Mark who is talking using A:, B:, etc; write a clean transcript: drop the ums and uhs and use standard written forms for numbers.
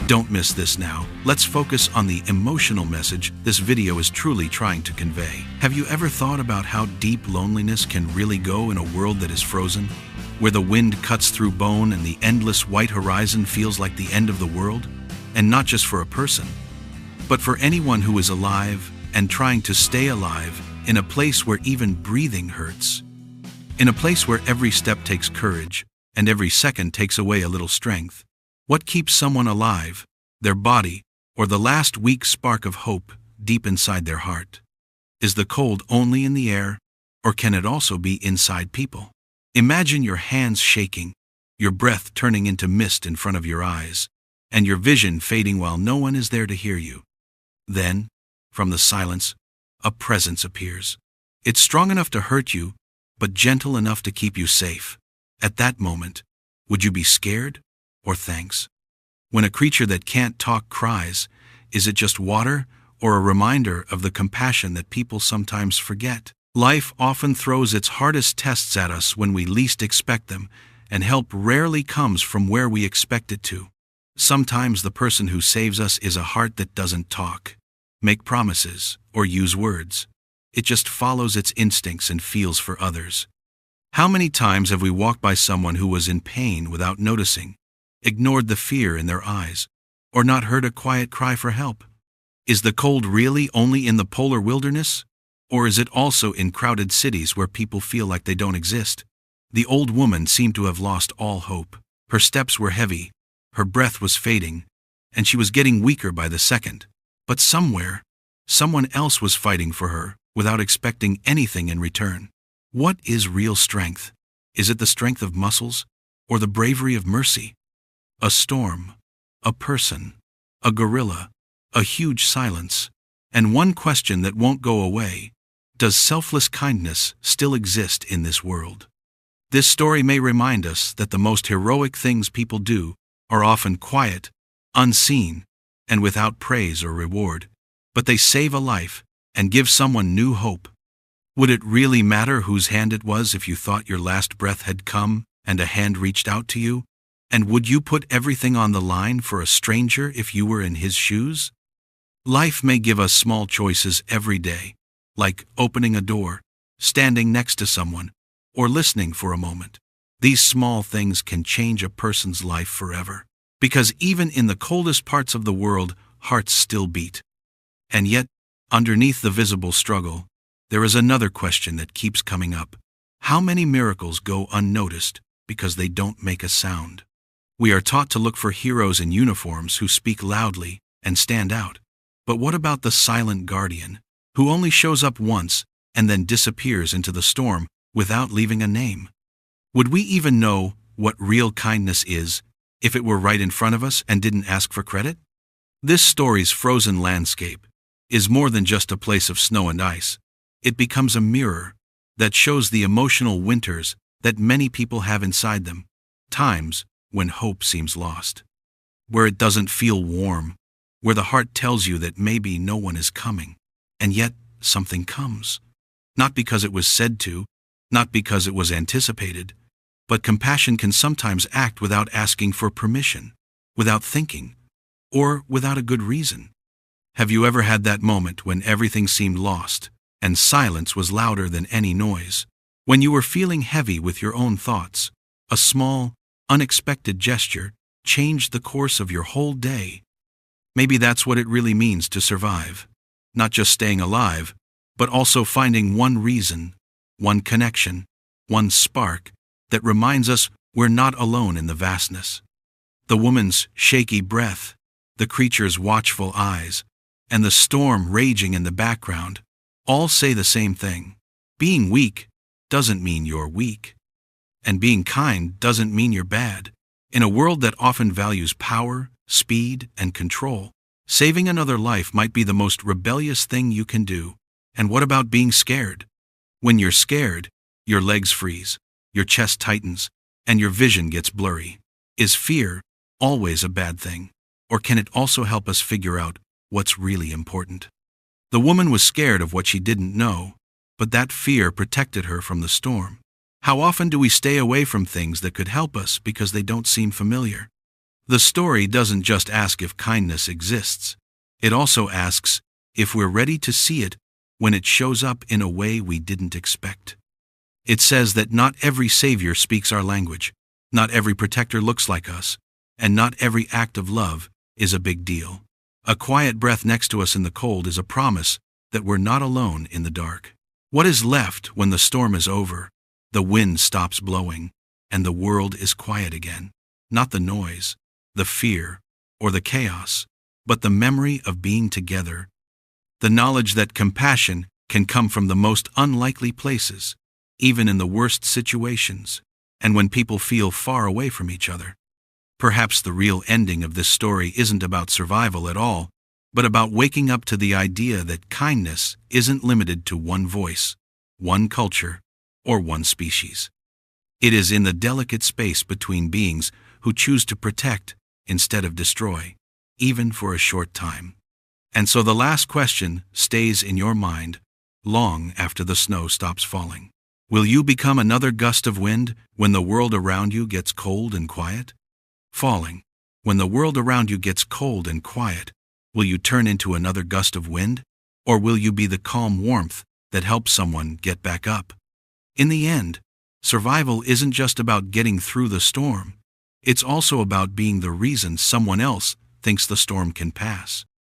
A: Don't miss this now. Let's focus on the emotional message this video is truly trying to convey. Have you ever thought about how deep loneliness can really go in a world that is frozen? Where the wind cuts through bone and the endless white horizon feels like the end of the world? And not just for a person, but for anyone who is alive and trying to stay alive in a place where even breathing hurts. In a place where every step takes courage and every second takes away a little strength. What keeps someone alive, their body, or the last weak spark of hope deep inside their heart? Is the cold only in the air, or can it also be inside people? Imagine your hands shaking, your breath turning into mist in front of your eyes, and your vision fading while no one is there to hear you. Then, from the silence, a presence appears. It's strong enough to hurt you, but gentle enough to keep you safe. At that moment, would you be scared or thanks? When a creature that can't talk cries, is it just water or a reminder of the compassion that people sometimes forget? Life often throws its hardest tests at us when we least expect them, and help rarely comes from where we expect it to. Sometimes the person who saves us is a heart that doesn't talk, make promises, or use words. It just follows its instincts and feels for others. How many times have we walked by someone who was in pain without noticing, ignored the fear in their eyes, or not heard a quiet cry for help? Is the cold really only in the polar wilderness? Or is it also in crowded cities where people feel like they don't exist? The old woman seemed to have lost all hope. Her steps were heavy, her breath was fading, and she was getting weaker by the second. But somewhere, someone else was fighting for her without expecting anything in return. What is real strength? Is it the strength of muscles or the bravery of mercy? A storm, a person, a gorilla, a huge silence, and one question that won't go away: does selfless kindness still exist in this world? This story may remind us that the most heroic things people do are often quiet, unseen, and without praise or reward, but they save a life and give someone new hope. Would it really matter whose hand it was if you thought your last breath had come and a hand reached out to you? And would you put everything on the line for a stranger if you were in his shoes? Life may give us small choices every day, like opening a door, standing next to someone, or listening for a moment. These small things can change a person's life forever, because even in the coldest parts of the world, hearts still beat. And yet, underneath the visible struggle, there is another question that keeps coming up. How many miracles go unnoticed because they don't make a sound? We are taught to look for heroes in uniforms who speak loudly and stand out. But what about the silent guardian, who only shows up once and then disappears into the storm without leaving a name? Would we even know what real kindness is if it were right in front of us and didn't ask for credit? This story's frozen landscape is more than just a place of snow and ice. It becomes a mirror that shows the emotional winters that many people have inside them, times when hope seems lost, where it doesn't feel warm, where the heart tells you that maybe no one is coming, and yet something comes. Not because it was said to, not because it was anticipated, but compassion can sometimes act without asking for permission, without thinking, or without a good reason. Have you ever had that moment when everything seemed lost, and silence was louder than any noise? When you were feeling heavy with your own thoughts, a small, unexpected gesture changed the course of your whole day. Maybe that's what it really means to survive. Not just staying alive, but also finding one reason, one connection, one spark that reminds us we're not alone in the vastness. The woman's shaky breath, the creature's watchful eyes, and the storm raging in the background all say the same thing. Being weak doesn't mean you're weak. And being kind doesn't mean you're bad. In a world that often values power, speed, and control, saving another life might be the most rebellious thing you can do. And what about being scared? When you're scared, your legs freeze, your chest tightens, and your vision gets blurry. Is fear always a bad thing? Or can it also help us figure out what's really important? The woman was scared of what she didn't know, but that fear protected her from the storm. How often do we stay away from things that could help us because they don't seem familiar? The story doesn't just ask if kindness exists. It also asks if we're ready to see it when it shows up in a way we didn't expect. It says that not every savior speaks our language, not every protector looks like us, and not every act of love is a big deal. A quiet breath next to us in the cold is a promise that we're not alone in the dark. What is left when the storm is over? The wind stops blowing, and the world is quiet again. Not the noise, the fear, or the chaos, but the memory of being together. The knowledge that compassion can come from the most unlikely places, even in the worst situations, and when people feel far away from each other. Perhaps the real ending of this story isn't about survival at all, but about waking up to the idea that kindness isn't limited to one voice, one culture, or one species. It is in the delicate space between beings who choose to protect instead of destroy, even for a short time. And so the last question stays in your mind long after the snow stops falling. Will you become another gust of wind when the world around you gets cold and quiet? Falling, When the world around you gets cold and quiet, will you turn into another gust of wind? Or will you be the calm warmth that helps someone get back up? In the end, survival isn't just about getting through the storm. It's also about being the reason someone else thinks the storm can pass.